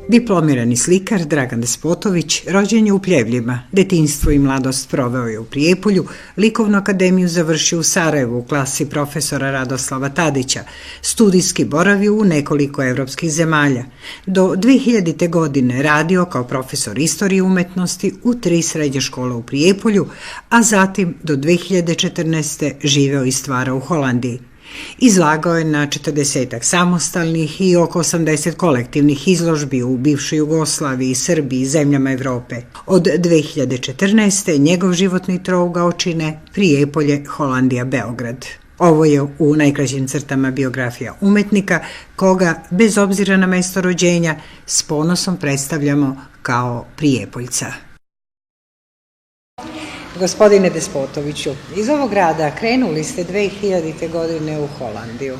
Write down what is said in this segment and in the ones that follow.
Diplomirani slikar Dragan Despotović rođen je u Pljevljima, detinjstvo i mladost proveo je u Prijepolju, likovnu akademiju završio u Sarajevu u klasi profesora Radoslava Tadića, studijski boravio u nekoliko evropskih zemalja. Do 2000. godine radio kao profesor istorije umetnosti u 3 srednje škole u Prijepolju, a zatim do 2014. živeo i stvarao u Holandiji. Izlagao je na 40 samostalnih i oko 80 kolektivnih izložbi u bivšoj Jugoslaviji, Srbiji i zemljama Evrope. Od 2014. njegov životni trougao čine Prijepolje, Holandija, Beograd. Ovo je u najkraćim crtama biografija umetnika, koga, bez obzira na mesto rođenja, s ponosom predstavljamo kao Prijepoljca. Gospodine Despotoviću, iz ovog grada krenuli ste 2000. godine u Holandiju.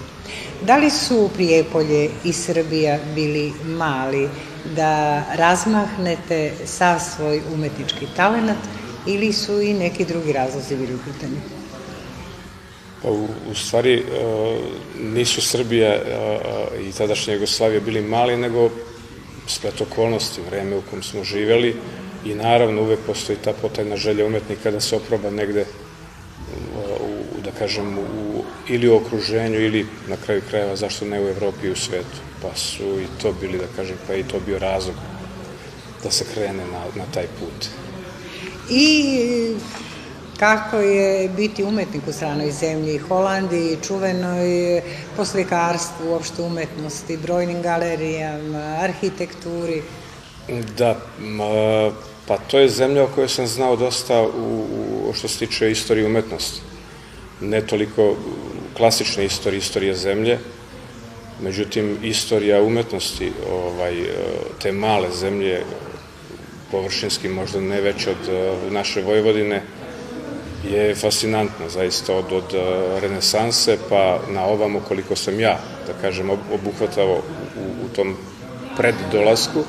Da li su Prijepolje i Srbija bili mali da razmahnete sav svoj umetnički talenat ili su i neki drugi razlozi bili u pitanju? U stvari nisu Srbija i tadašnja Jugoslavija bili mali, nego splet okolnosti, vreme u kom smo živeli. I naravno uvek postoji ta potajna želja umetnika da se oproba negde, da kažem, ili u okruženju ili na kraju krajeva, zašto ne u Evropi i u svetu. Pa su i to bili, da kažem, pa i to bio razlog da se krene na taj put. I kako je biti umetnik u stranoj zemlji, Holandiji, čuvenoj po slikarstvu, uopšte umetnosti, brojnim galerijama, arhitekturi? Da, pa to je zemlja o kojoj sam znao dosta što se tiče istorije umetnosti. Ne toliko klasične istorije zemlje, međutim, istorija umetnosti te male zemlje, površinski možda ne veće od naše Vojvodine, je fascinantna, zaista od renesanse pa na ovamo koliko sam ja, da kažem, obuhvatao u tom preddolasku,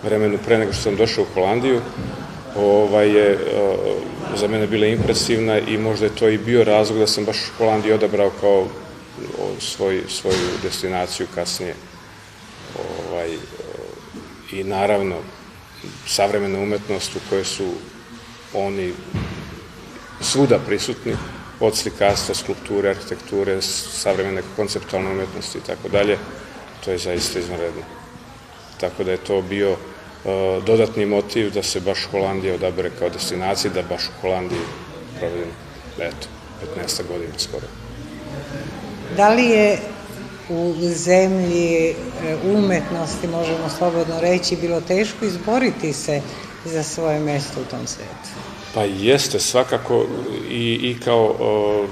vremenu pre nego što sam došao u Holandiju, je za mene bila impresivna i možda je to i bio razlog da sam baš Holandiju odabrao kao svoju destinaciju kasnije. I naravno, savremena umetnost u kojoj su oni svuda prisutni, od slikarstva, skulpture, arhitekture, savremene konceptualne umetnosti i tako dalje, to je zaista izvanredno. Tako da je to bio dodatni motiv da se baš Holandija odabere kao destinacija, da baš u Holandiji provedem, 15 godina skoro. Da li je u zemlji umetnosti, možemo slobodno reći, bilo teško izboriti se za svoje mesto u tom svetu? Pa jeste, svakako i kao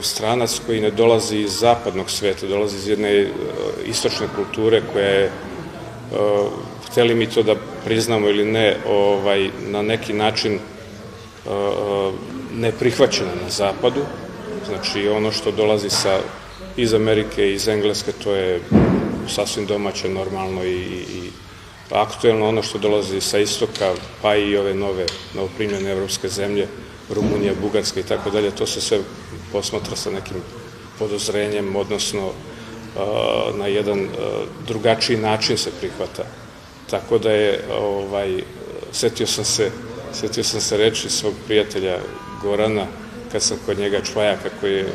stranac koji ne dolazi iz zapadnog sveta, dolazi iz jedne istočne kulture koja je, hteli mi to da priznamo ili ne, na neki način neprihvaćena na zapadu. Znači, ono što dolazi iz Amerike, iz Engleske, to je sasvim domaće, normalno i aktuelno. Ono što dolazi sa istoka, pa i ove novoprimljene evropske zemlje, Rumunija, Bugarska i tako dalje, to se sve posmatra sa nekim podozrenjem, odnosno na jedan drugačiji način se prihvata. Tako da je, setio sam se reči svog prijatelja Gorana, kad sam kod njega Čvajaka, koji je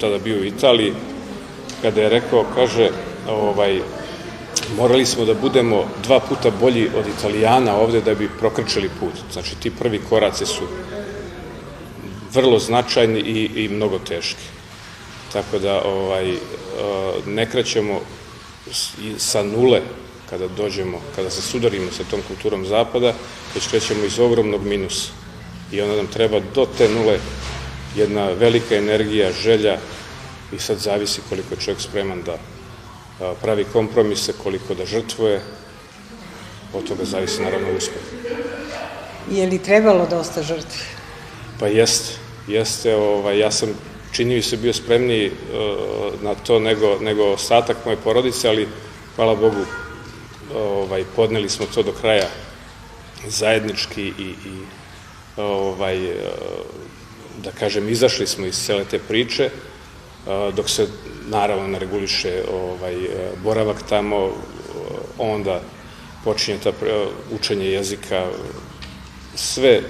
tada bio u Italiji, kada je rekao, kaže, morali smo da budemo 2 puta bolji od Italijana ovde da bi prokrčili put. Znači, ti prvi koraci su vrlo značajni i mnogo teški. Tako da ne krećemo sa nule kada dođemo, kada se sudarimo sa tom kulturom zapada, već krećemo iz ogromnog minusa. I onda nam treba do te nule jedna velika energija, želja i sad zavisi koliko je čovjek spreman da pravi kompromise, koliko da žrtvuje, od toga zavisi naravno uspeh. Je li trebalo dosta žrtve? Pa jeste. Ja sam, čini mi se, bio spremniji na to nego ostatak moje porodice, ali hvala Bogu podneli smo to do kraja zajednički i da kažem, izašli smo iz cele te priče, dok se naravno ne reguliše boravak tamo, onda počinje učenje jezika, sve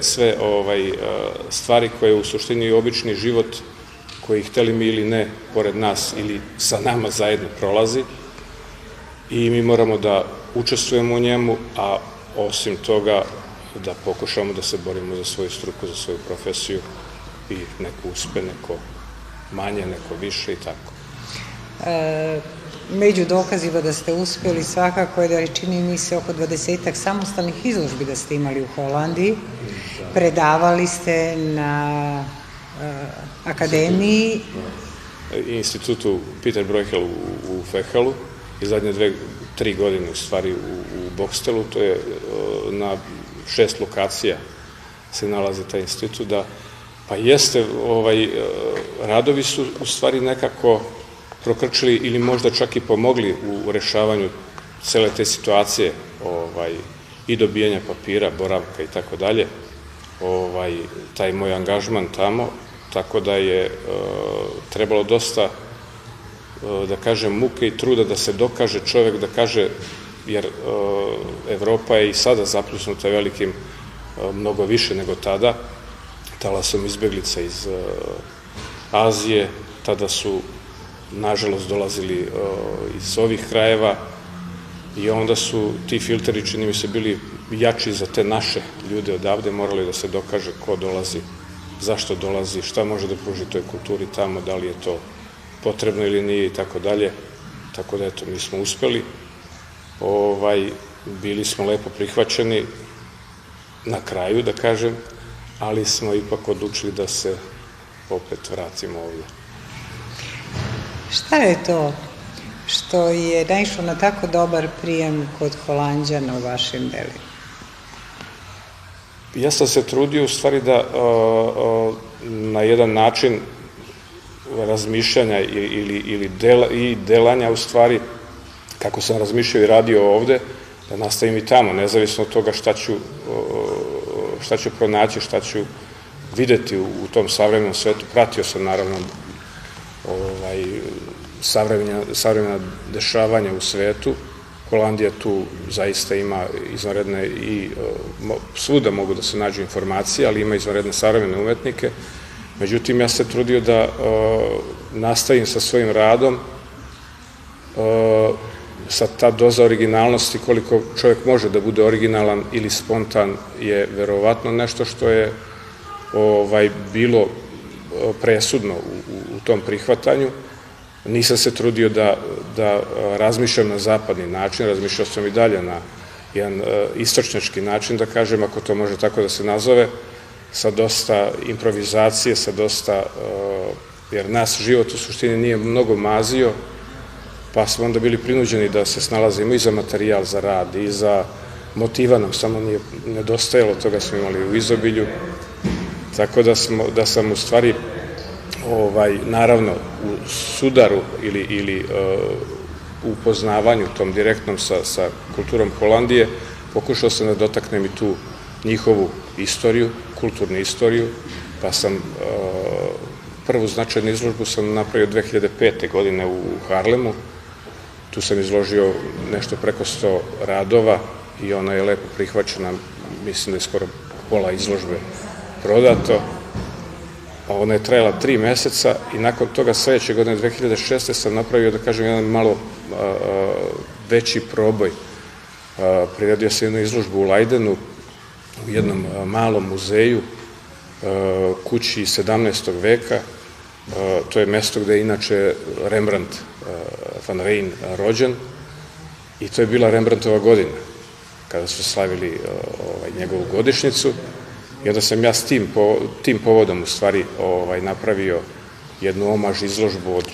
stvari koje u suštini obični život koji, hteli mi ili ne, pored nas ili sa nama zajedno prolazi i mi moramo da učestvujemo u njemu, a osim toga da pokušamo da se borimo za svoju struku, za svoju profesiju i neko uspe, neko manje, neko više i tako. Među dokazima da ste uspjeli svakako je da čini mi se oko 20-ak samostalnih izložbi da ste imali u Holandiji. Predavali ste na akademiji. Institutu Peter Bruegel u Fehelu i zadnje 2-3 godine u stvari u Bokstelu, to je na 6 lokacija se nalazi taj institut, pa jeste, radovi su u stvari nekako prokrčili ili možda čak i pomogli u rešavanju cele te situacije i dobijanja papira, boravka i tako dalje, taj moj angažman tamo, tako da je trebalo dosta, da kažem, muke i truda da se dokaže čovek, da kaže, jer Evropa je i sada zapljusnuta velikim, mnogo više nego tada, talasom izbeglica iz Azije, tada su nažalost dolazili iz ovih krajeva i onda su ti filteri, čini mi se, bili jači za te naše ljude odavde, morali da se dokaže ko dolazi, zašto dolazi, šta može da pruži toj kulturi tamo, da li je to potrebno ili nije i tako dalje. Tako da, eto, mi smo uspeli, bili smo lepo prihvaćeni na kraju, da kažem, ali smo ipak odlučili da se opet vratimo ovdje. Šta je to što je naišlo na tako dobar prijem kod Holanđana u vašim delima? Ja sam se trudio u stvari da na jedan način razmišljanja i delanja u stvari, kako sam razmišljao i radio ovde, da nastavim i tamo, nezavisno od toga šta ću pronaći, šta ću videti u tom savremenom svetu. Pratio sam naravno savremena dešavanja u svetu. Holandija tu zaista ima izvanredne i svuda mogu da se nađu informacije, ali ima izvanredne savremene umetnike. Međutim, ja se trudio da nastavim sa svojim radom, sa ta doza originalnosti, koliko čovjek može da bude originalan ili spontan, je verovatno nešto što je bilo presudno u tom prihvatanju. Nisam se trudio da razmišljam na zapadni način, razmišljao sam i dalje na jedan istočnjački način, da kažem, ako to može tako da se nazove, sa dosta improvizacije, sa dosta, jer nas život u suštini nije mnogo mazio, pa smo onda bili prinuđeni da se snalazimo i za materijal za rad, i za motiva nam samo nije nedostajalo, toga smo imali u izobilju, tako da sam u stvari, naravno, u sudaru ili u upoznavanju tom direktnom sa kulturom Holandije, pokušao sam da dotaknem i tu njihovu istoriju, kulturnu istoriju, pa sam prvu značajnu izložbu sam napravio 2005. godine u Harlemu. Tu sam izložio nešto preko 100 radova i ona je lepo prihvaćena, mislim da je skoro pola izložbe prodato. Ona je trajala 3 meseca i nakon toga sledeće godine, 2006. sam napravio, da kažem, jedan malo veći proboj. Priredio sam jednu izložbu u Leidenu, u jednom malom muzeju, kući 17. veka. To je mesto gde je inače Rembrandt van Rijn rođen i to je bila Rembrandtova godina, kada su slavili njegovu godišnjicu. I onda sam ja s tim povodom u stvari napravio jednu omaž izložbu od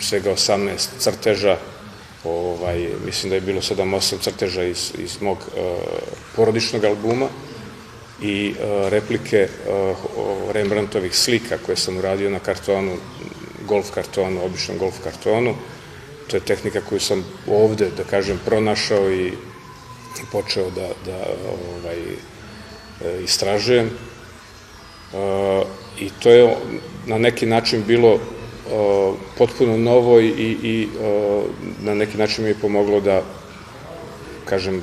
svega 18 crteža, mislim da je bilo 7-8 crteža iz mog porodičnog albuma i replike Rembrandtovih slika koje sam uradio na kartonu, golf kartonu, običnom golf kartonu. To je tehnika koju sam ovde, da kažem, pronašao i počeo da istražujem. I to je na neki način bilo potpuno novo i na neki način mi je pomoglo da kažem,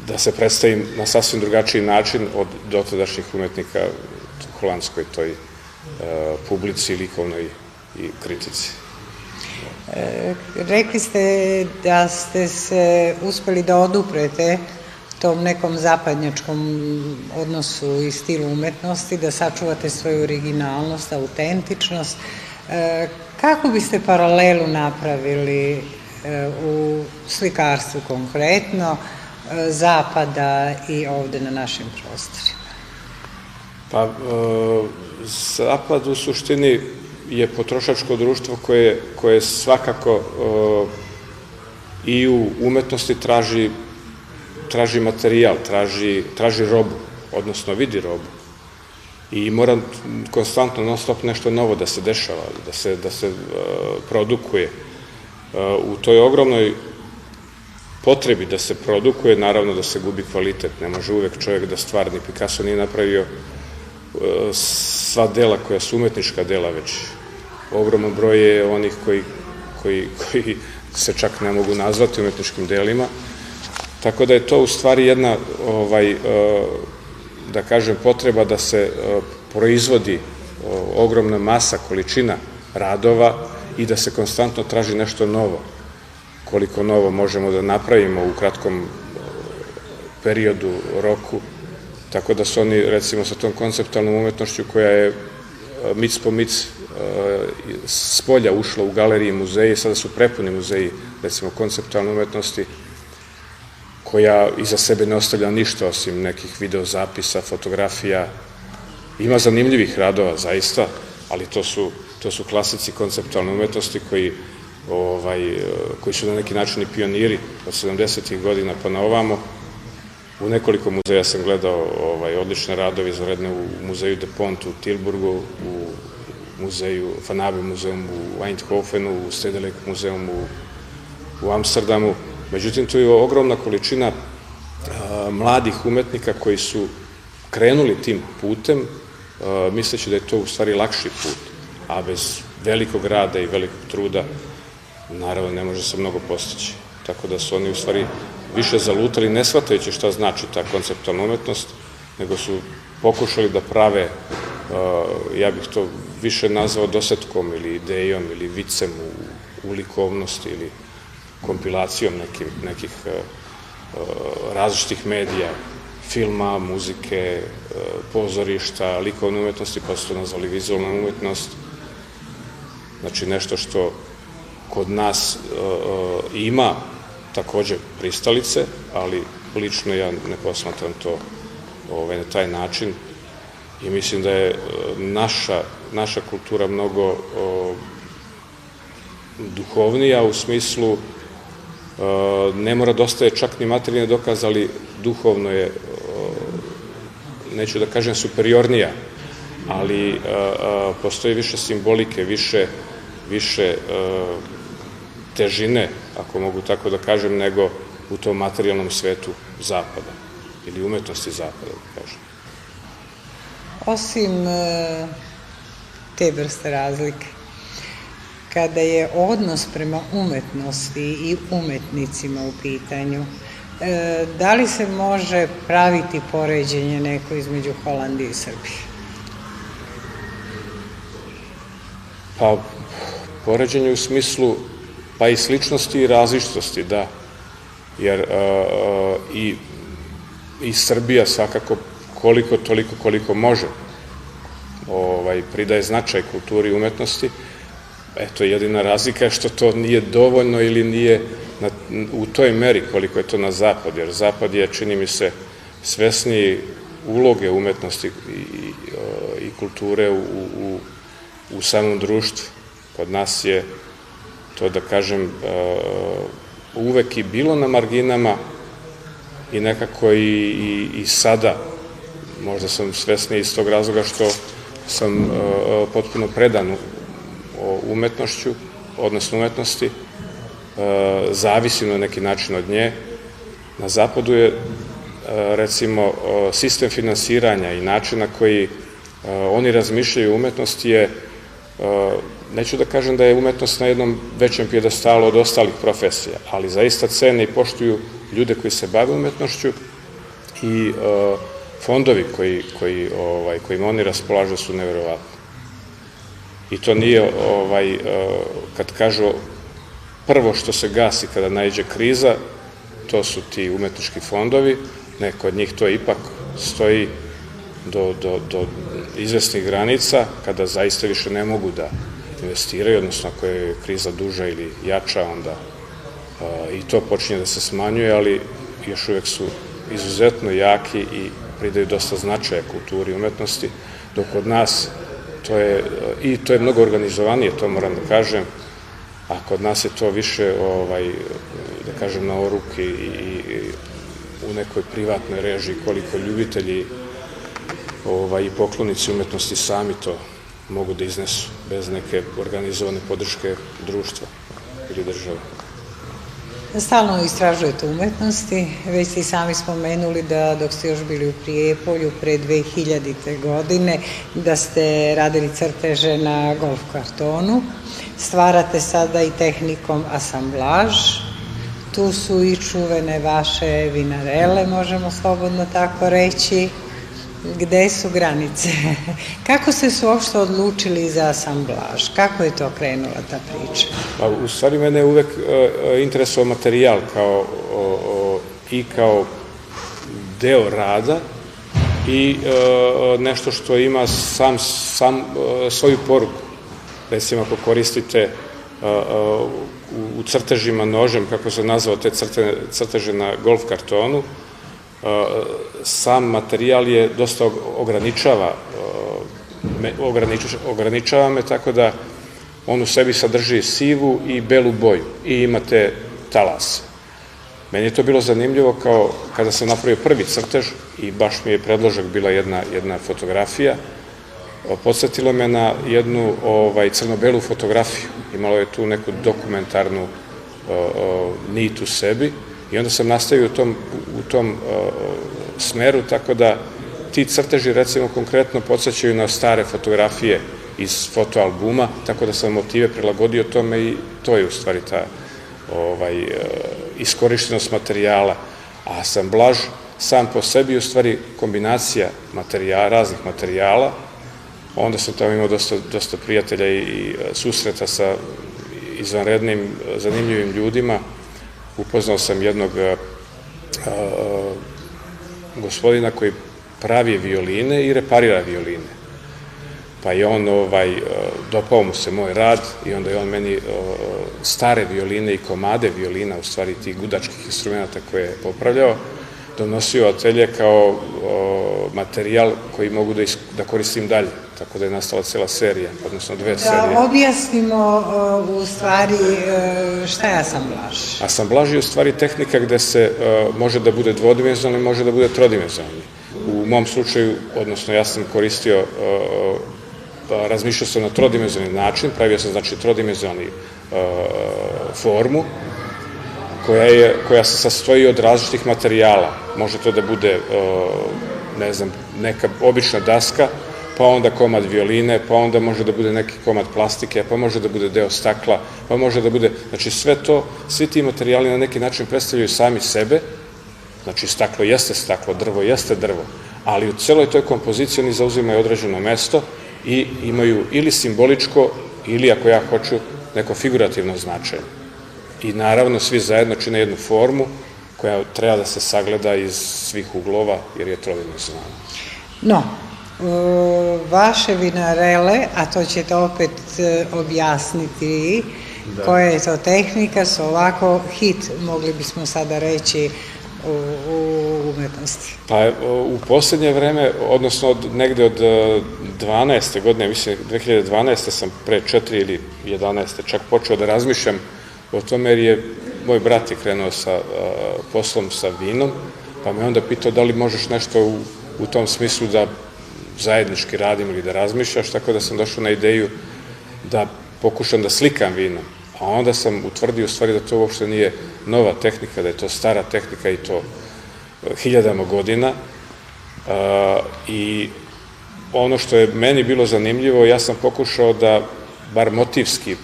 da se predstavim na sasvim drugačiji način od dotadašnjih umetnika u holandskoj toj publici, likovnoj i kritici. Rekli ste da ste se uspeli da oduprete tom nekom zapadnjačkom odnosu i stilu umetnosti, da sačuvate svoju originalnost, autentičnost. Kako biste paralelu napravili u slikarstvu konkretno, zapada i ovde na našim prostorima? Pa, zapad u suštini je potrošačko društvo koje svakako i u umetnosti traži materijal, traži robu, odnosno vidi robu. I mora konstantno, non stop nešto novo da se dešava, da se produkuje. U toj ogromnoj potrebi da se produkuje, naravno da se gubi kvalitet. Ne može uvek čovjek da stvara, ni Picasso nije napravio sva dela koja su umetnička dela, već ogroman broj je onih koji se čak ne mogu nazvati umetničkim delima. Tako da je to u stvari jedna, da kažem, potreba da se proizvodi ogromna masa, količina radova i da se konstantno traži nešto novo. Koliko novo možemo da napravimo u kratkom periodu, roku. Tako da su oni, recimo, sa tom konceptualnom umetnošću koja je mic po mic s polja ušla u galerije i muzeje, sada su prepuni muzeji, recimo, konceptualne umetnosti, koja iza sebe ne ostavlja ništa osim nekih videozapisa, fotografija. Ima zanimljivih radova, zaista, ali to su klasici konceptualne umetnosti koji su na neki način i pioniri od 70. godina pa na ovamo. U nekoliko muzeja sam gledao odlične radove izvredne u muzeju De Pont u Tilburgu, u muzeju Van muzeum u Eindhovenu, u Stedelijk muzeum u Amsterdamu. Međutim, tu je ogromna količina mladih umetnika koji su krenuli tim putem, misleći da je to u stvari lakši put, a bez velikog rada i velikog truda naravno ne može se mnogo postići. Tako da su oni u stvari više zalutali, ne shvatajući šta znači ta konceptualna umetnost, nego su pokušali da prave, ja bih to više nazvao dosetkom ili idejom ili vicem u likovnosti ili kompilacijom nekih različitih medija, filma, muzike, pozorišta, likovne umetnosti, pa su to nazvali vizualna umetnost. Znači nešto što kod nas ima takođe pristalice, ali lično ja ne posmatram to na taj način i mislim da je naša kultura mnogo duhovnija u smislu ne mora da ostaje čak ni materijalni dokaz, ali duhovno je, neću da kažem superiornija, ali postoji više simbolike, više težine, ako mogu tako da kažem, nego u tom materijalnom svetu zapada ili umetnosti zapada, da kažem. Osim te vrste razlike, kada je odnos prema umetnosti i umetnicima u pitanju, da li se može praviti poređenje neko između Holandije i Srbije? Pa, poređenje u smislu pa i sličnosti i različitosti, da. Jer i Srbija svakako koliko može pridaje značaj kulturi i umetnosti. Eto, jedina razlika je što to nije dovoljno ili nije u toj meri koliko je to na zapad, jer zapad je, čini mi se, svesniji uloge umetnosti i kulture u samom društvu. Kod nas je to, da kažem, uvek i bilo na marginama i nekako i sada. Možda sam svesniji iz tog razloga što sam potpuno predan umetnošću, odnosno umetnosti, zavisim na neki način od nje. Na zapadu je, recimo, sistem finansiranja i način na koji oni razmišljaju o umetnosti je neću da kažem da je umetnost na jednom većem pijedestalu od ostalih profesija, ali zaista cene i poštuju ljude koji se bave umetnošću i fondovi kojima oni raspolažu su neverovatni. I to nije, kad kažu, prvo što se gasi kada naiđe kriza, to su ti umetnički fondovi, neko od njih to ipak stoji do izvesnih granica, kada zaista više ne mogu da investiraju, odnosno ako je kriza duža ili jača, onda i to počinje da se smanjuje, ali još uvek su izuzetno jaki i pridaju dosta značaja kulturi i umetnosti, dok kod nas to je mnogo organizovanije, to moram da kažem, a kod nas je to više, da kažem, na oruki i u nekoj privatnoj režiji, koliko ljubitelji i poklonici umetnosti sami to mogu da iznesu bez neke organizovane podrške društva ili države. Stalno istražujete umetnosti, već ste i sami spomenuli da dok ste još bili u Prijepolju pre 2000. godine, da ste radili crteže na golf kartonu, stvarate sada i tehnikom asamblaž, tu su i čuvene vaše vinarele, možemo slobodno tako reći. Gde su granice? Kako ste se uopšte odlučili za asamblaž? Kako je to krenula ta priča? U stvari, mene je uvek interesovao materijal i kao deo rada i nešto što ima sam svoju poruku. Recimo, ako koristite u crtežima nožem, kako se nazvao te crteže na golf kartonu, sam materijal je dosta ograničava me, tako da on u sebi sadrži sivu i belu boju i imate talase. Meni je to bilo zanimljivo kao kada sam napravio prvi crtež i baš mi je predložak bila jedna fotografija, podsjetilo me na jednu crno-belu fotografiju, imalo je tu neku dokumentarnu nit u sebi. I onda sam nastavio u tom smeru, tako da ti crteži, recimo, konkretno podsjećaju na stare fotografije iz fotoalbuma, tako da sam motive prilagodio tome i to je u stvari ta iskorištenost materijala. A asamblaž sam po sebi je u stvari kombinacija raznih materijala. Onda sam tamo imao dosta prijatelja i susreta sa izvanrednim, zanimljivim ljudima. Upoznao sam jednog gospodina koji pravi violine i reparira violine. Pa je on, dopao mu se moj rad i onda je on meni stare violine i komade violina, u stvari tih gudačkih instrumenta koje je popravljao, donosio u atelje kao materijal koji mogu da koristim dalje. Tako da je nastala cela serija, odnosno 2 serije. Da objasnimo u stvari šta je asamblaž. Asamblaž je u stvari tehnika gde se može da bude dvodimenzionalni, može da bude trodimenzionalni. U mom slučaju, odnosno ja sam koristio, razmišljao sam na trodimenzionalni način, pravio sam znači trodimenzionalni formu koja se sastoji od različitih materijala. Može to da bude, ne znam, neka obična daska, pa onda komad violine, pa onda može da bude neki komad plastike, pa može da bude deo stakla, pa može da bude, znači sve to, svi ti materijali na neki način predstavljaju sami sebe, znači staklo jeste staklo, drvo jeste drvo, ali u celoj toj kompoziciji oni zauzimaju određeno mesto i imaju ili simboličko, ili ako ja hoću, neko figurativno značenje. I naravno svi zajedno čine jednu formu koja treba da se sagleda iz svih uglova, jer je trodimenzionalna. No, vaše vinarele, a to ćete opet objasniti koja je to tehnika, su ovako hit, mogli bismo sada reći, u umetnosti. Pa u poslednje vreme, odnosno negde od 12. godine, mislim 2012. sam pre 4 ili 11. čak počeo da razmišljam o tome, jer je moj brat je krenuo sa poslom sa vinom, pa me onda pitao da li možeš nešto u tom smislu da zajednički radim ili da razmišljaš, tako da sam došao na ideju da pokušam da slikam vino. A onda sam utvrdio u stvari da to uopšte nije nova tehnika, da je to stara tehnika i to hiljadama godina. I ono što je meni bilo zanimljivo, ja sam pokušao da bar motivski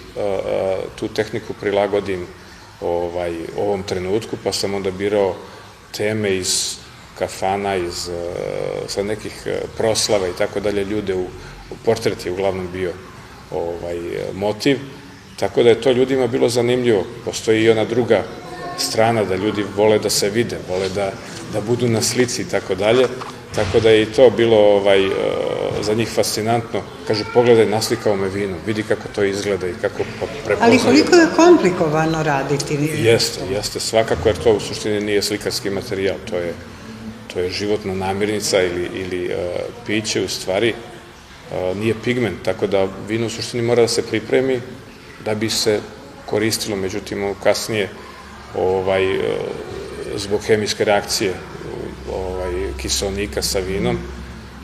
tu tehniku prilagodim ovom trenutku, pa sam onda birao teme iz kafana, sa nekih proslava i tako dalje, ljude, portret je uglavnom bio motiv, tako da je to ljudima bilo zanimljivo. Postoji i ona druga strana, da ljudi vole da se vide, vole da budu na slici i tako dalje, tako da je i to bilo za njih fascinantno. Kaže, pogledaj, naslikao me vino, vidi kako to izgleda i kako prepoznaju. Ali koliko je komplikovano raditi? Jeste, svakako, jer to u suštini nije slikarski materijal, to je životna namirnica ili piće, u stvari, nije pigment, tako da vino u suštini mora da se pripremi da bi se koristilo, međutim, kasnije, zbog hemijske reakcije kiseonika sa vinom,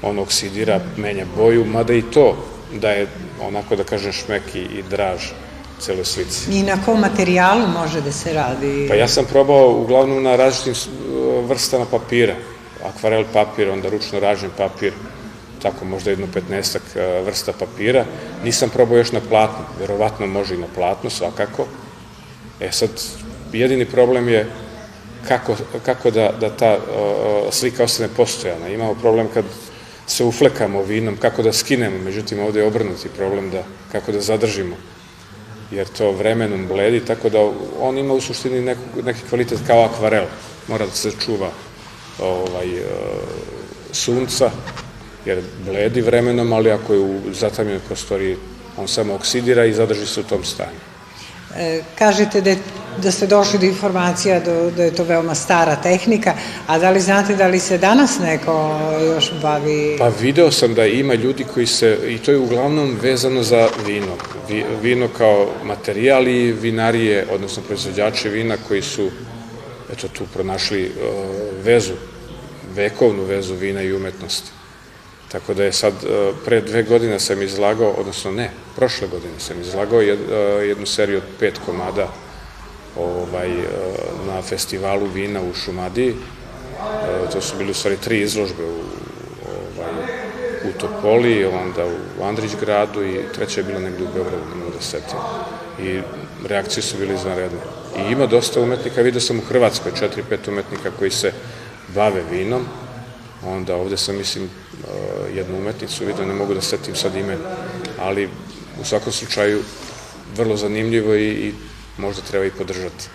on oksidira, menja boju, mada i to daje, onako da kažem, šmek i draž celoj slici. I na kom materijalu može da se radi? Pa ja sam probao uglavnom na različitim vrstama papira, akvarel papir, onda ručno ražnjen papir, tako možda jedno 15-ak vrsta papira. Nisam probao još na platnu, verovatno može i na platnu, svakako. Sad, jedini problem je kako da ta slika ostane postojana. Imamo problem kad se uflekamo vinom, kako da skinemo, međutim ovde je obrnuti problem, kako da zadržimo, jer to vremenom bledi, tako da on ima u suštini neki kvalitet kao akvarel. Mora da se čuva sunca, jer bledi vremenom, ali ako je u zatamljenoj prostoriji, on samo oksidira i zadrži se u tom stanju. Kažete da ste došli do informacija da je to veoma stara tehnika, a da li znate da li se danas neko još bavi? Pa video sam da ima ljudi koji se, i to je uglavnom vezano za vino. Vino kao materijal i vinarije, odnosno proizvođači vina koji su, eto, tu pronašli vezu, vekovnu vezu vina i umetnosti. Tako da je sad, pre 2 godine sam izlagao, odnosno ne, prošle godine sam izlagao jednu seriju od 5 komada na festivalu vina u Šumadiji. To su bili u stvari 3 izložbe u Topoli, onda u Andrićgradu i 3. je bila negde u Beogradu, ne mogu da setim. I reakcije su bile izvanredne. I ima dosta umetnika, vidio sam u Hrvatskoj 4-5 umetnika koji se bave vinom. Onda ovde sam, mislim, jednu umetnicu vidio, ne mogu da setim sad ime, ali u svakom slučaju vrlo zanimljivo i možda treba i podržati.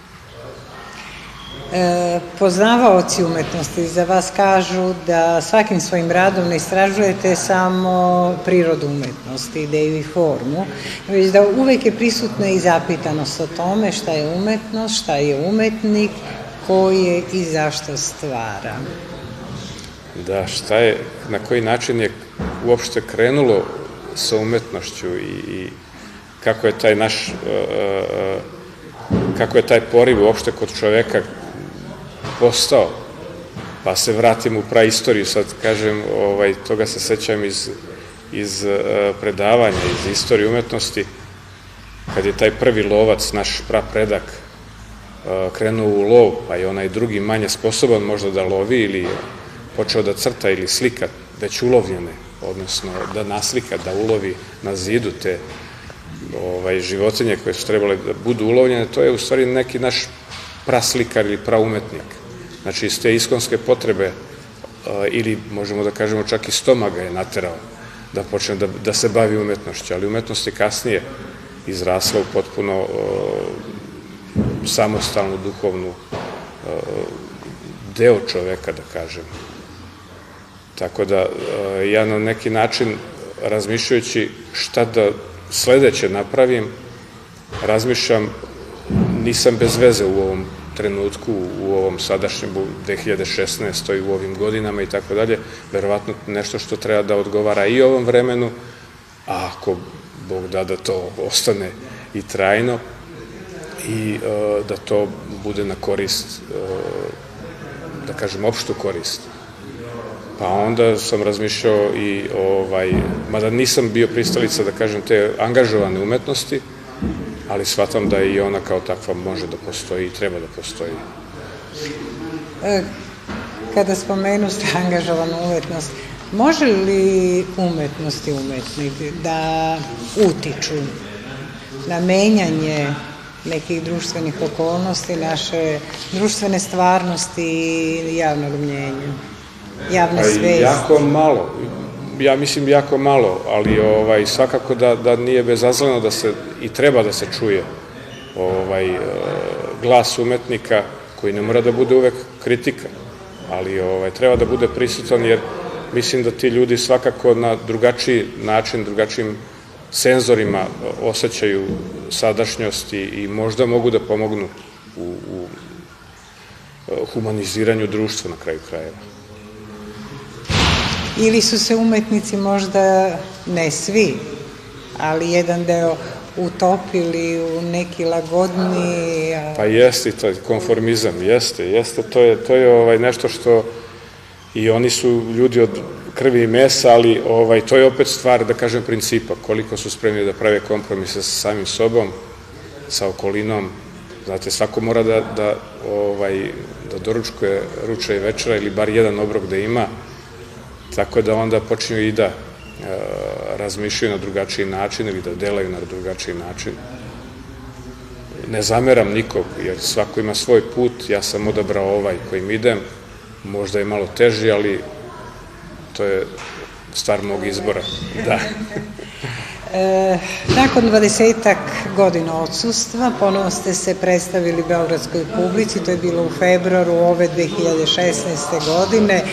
Poznavaoci umetnosti za vas kažu da svakim svojim radom ne istražujete samo prirodu umetnosti, ideju i formu, već da uvek je prisutna i zapitanost o tome šta je umetnost, šta je umetnik, ko je i zašto stvara. Da, šta je, na koji način je uopšte krenulo sa umetnošću i kako je taj kako je taj poriv uopšte kod čoveka postao, pa se vratim u praistoriju, sad kažem, toga se sećam iz predavanja, iz istorije umetnosti, kad je taj prvi lovac, naš prapredak, krenuo u lov, pa je onaj drugi manje sposoban možda da lovi ili počeo da crta ili slika već ulovljene, odnosno da naslika, da ulovi na zidu te životinje koje su trebale da budu ulovljene, to je u stvari neki naš praslikar ili praumetnik. Znači, iz te iskonske potrebe, ili možemo da kažemo čak i stomaga je naterao da počne da se bavi umetnošću, ali umetnost je kasnije izrasla u potpuno samostalnu, duhovnu deo čoveka, da kažem. Tako da ja na neki način, razmišljajući šta da sledeće napravim, razmišljam, nisam bez veze u ovom trenutku, u ovom sadašnjem 2016. i u ovim godinama i tako dalje, verovatno nešto što treba da odgovara i ovom vremenu, a ako Bog da to ostane i trajno i da to bude na korist, da kažem, opštu korist. Pa onda sam razmišljao i, mada nisam bio pristalica, da kažem, te angažovane umetnosti, ali shvatam da i ona kao takva može da postoji i treba da postoji. Kada spomenu ste angažovanu umetnost, može li umetnost i umetnik da utiču na menjanje nekih društvenih okolnosti, naše društvene stvarnosti i javnog mnjenja, javne svesti? Jako malo, ja mislim jako malo, ali svakako da nije bezazleno da se i treba da se čuje glas umetnika koji ne mora da bude uvek kritika, ali treba da bude prisutan, jer mislim da ti ljudi svakako na drugačiji način, drugačijim senzorima osjećaju sadašnjost i možda mogu da pomognu u humaniziranju društva na kraju krajeva. Ili su se umetnici možda, ne svi, ali jedan deo utopili u neki lagodni... Pa jeste, to je konformizam, jeste, to je nešto što i oni su ljudi od krvi i mesa, ali to je opet stvar, da kažem, principa, koliko su spremni da prave kompromise sa samim sobom, sa okolinom. Znate, svako mora da doručkuje ruča i večera ili bar jedan obrok da ima, tako da onda počinju i da razmišljaju na drugačiji način ili da delaju na drugačiji način. Ne zameram nikog, jer svako ima svoj put, ja sam odabrao kojim idem, možda je malo teži, ali to je stvar mog izbora, da. Nakon 20-ak godina odsustva, ponovo ste se predstavili beogradskoj publici, to je bilo u februaru ove 2016. godine,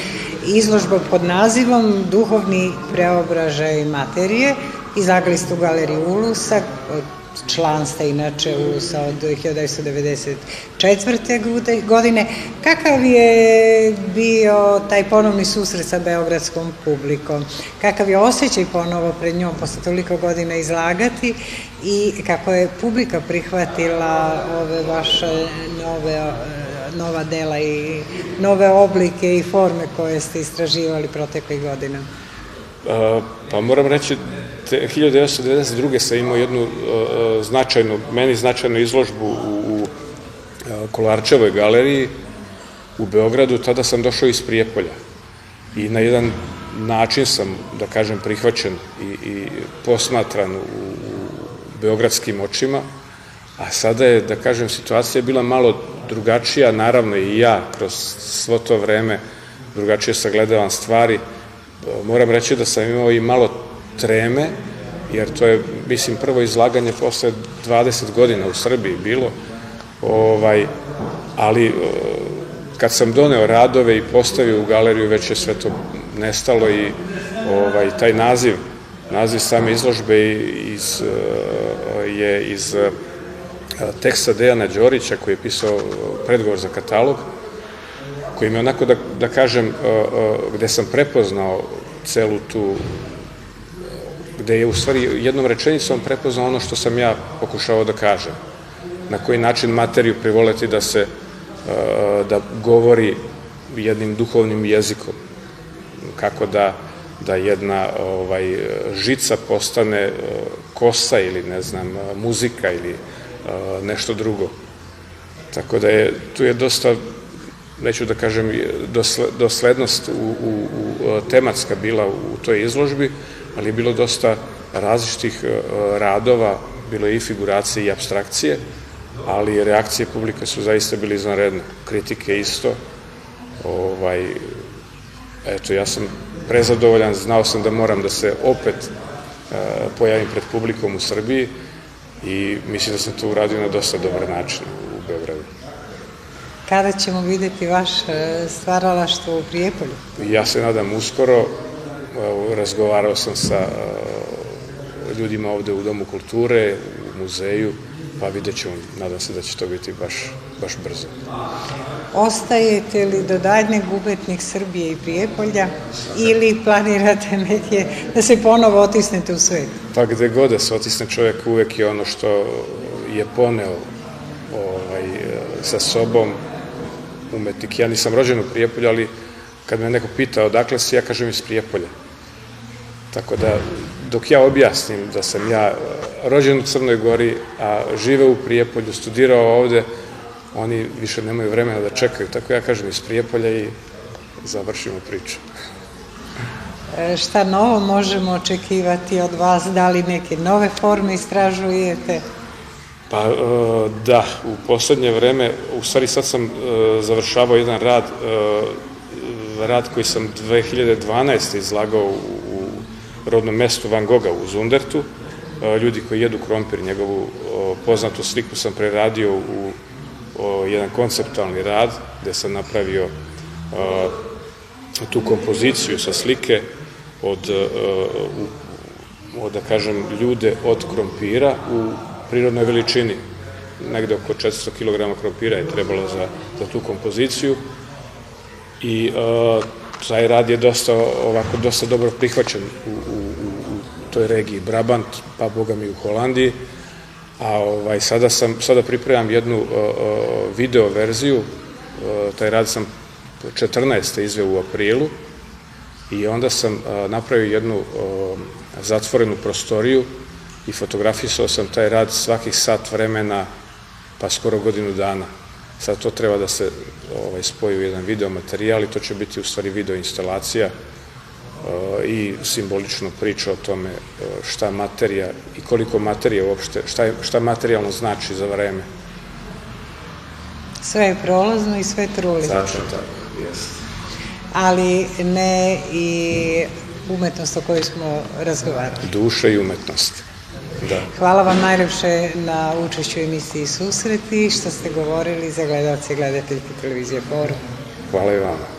izložba pod nazivom Duhovni preobražaj materije, izlagali ste u Galeriji Ulusa, član ste inače Ulusa od 1994. godine. Kakav je bio taj ponovni susret sa beogradskom publikom? Kakav je osjećaj ponovo pred njom posle toliko godina izlagati i kako je publika prihvatila ove vaše nova dela i nove oblike i forme koje ste istraživali proteklih godina? Pa moram reći, 1992. sam imao jednu meni značajnu izložbu u Kolarčevoj galeriji u Beogradu. Tada sam došao iz Prijepolja i na jedan način sam, da kažem, prihvaćen i posmatran u beogradskim očima, a sada je, da kažem, situacija bila malo drugačija, naravno i ja kroz svo to vreme drugačije sagledavam stvari. Moram reći da sam imao i malo treme, jer to je, mislim, prvo izlaganje posle 20 godina u Srbiji bilo, ali kad sam doneo radove i postavio u galeriju, već je sve to nestalo i taj naziv same izložbe je iz teksta Dejana Đorića, koji je pisao predgovor za katalog, koji mi onako, da kažem, gde sam prepoznao celu tu, gde je u stvari jednom rečenicom prepoznao ono što sam ja pokušao da kažem. Na koji način materiju privoleti da govori jednim duhovnim jezikom. Kako da jedna žica postane kosa ili, ne znam, muzika ili nešto drugo. Tako da je, tu je dosta, neću da kažem, doslednost tematska bila u toj izložbi, ali je bilo dosta različitih radova, bilo je i figuracije i apstrakcije, ali reakcije publike su zaista bile izvanredne, kritike isto. Eto, ja sam prezadovoljan, znao sam da moram da se opet pojavim pred publikom u Srbiji i mislim da sam to uradio na dosta dobar način u Beogradu. Kada ćemo videti vaše stvaralaštvo u Prijepolju? Ja se nadam uskoro. Razgovarao sam sa ljudima ovde u Domu kulture, u muzeju, pa vidjet ćemo, nadam se da će to biti baš brzo. Ostajete li do daljnjeg gubitnik Srbije i Prijepolja ili planirate negdje da se ponovo otisnete u svet? Pa gde god da se otisne čovjek, uvek je ono što je poneo sa sobom umetnik. Ja nisam rođen u Prijepolju, ali kad me neko pita odakle si, ja kažem iz Prijepolja. Tako da, dok ja objasnim da sam ja rođen u Crnoj Gori, a žive u Prijepolju, studirao ovde, oni više nemaju vremena da čekaju. Tako ja kažem iz Prijepolja i završimo priču. Šta novo možemo očekivati od vas? Da li neke nove forme istražujete? Pa da, u poslednje vreme, u stvari sad sam završavao jedan rad koji sam 2012. izlagao u rodnom mestu Van Gogha u Zundertu. Ljudi koji jedu krompir, njegovu poznatu sliku sam preradio u jedan konceptualni rad gde sam napravio tu kompoziciju sa slike da kažem, ljude od krompira u prirodnoj veličini. Negde oko 400 kg krompira je trebalo za tu kompoziciju i taj rad je dosta dobro prihvaćen u toj regiji Brabant, pa boga mi u Holandiji, a sada pripremam jednu video verziju, taj rad sam 14. izveo u aprilu i onda sam napravio jednu zatvorenu prostoriju i fotografisao sam taj rad svakih sat vremena, pa skoro godinu dana. Sad to treba da se spoji u jedan video materijal i to će biti u stvari video instalacija i simbolično priča o tome šta materija i koliko materija uopšte, šta materijalno znači za vreme. Sve je prolazno i sve truli. Tačno tako, jeste. Ali ne i umetnost o kojoj smo razgovarali. Duša i umetnost, da. Hvala vam najlepše na učešću u emisiji Susreti, što ste govorili za gledalce i gledateljke televizije Forum. Hvala i vama.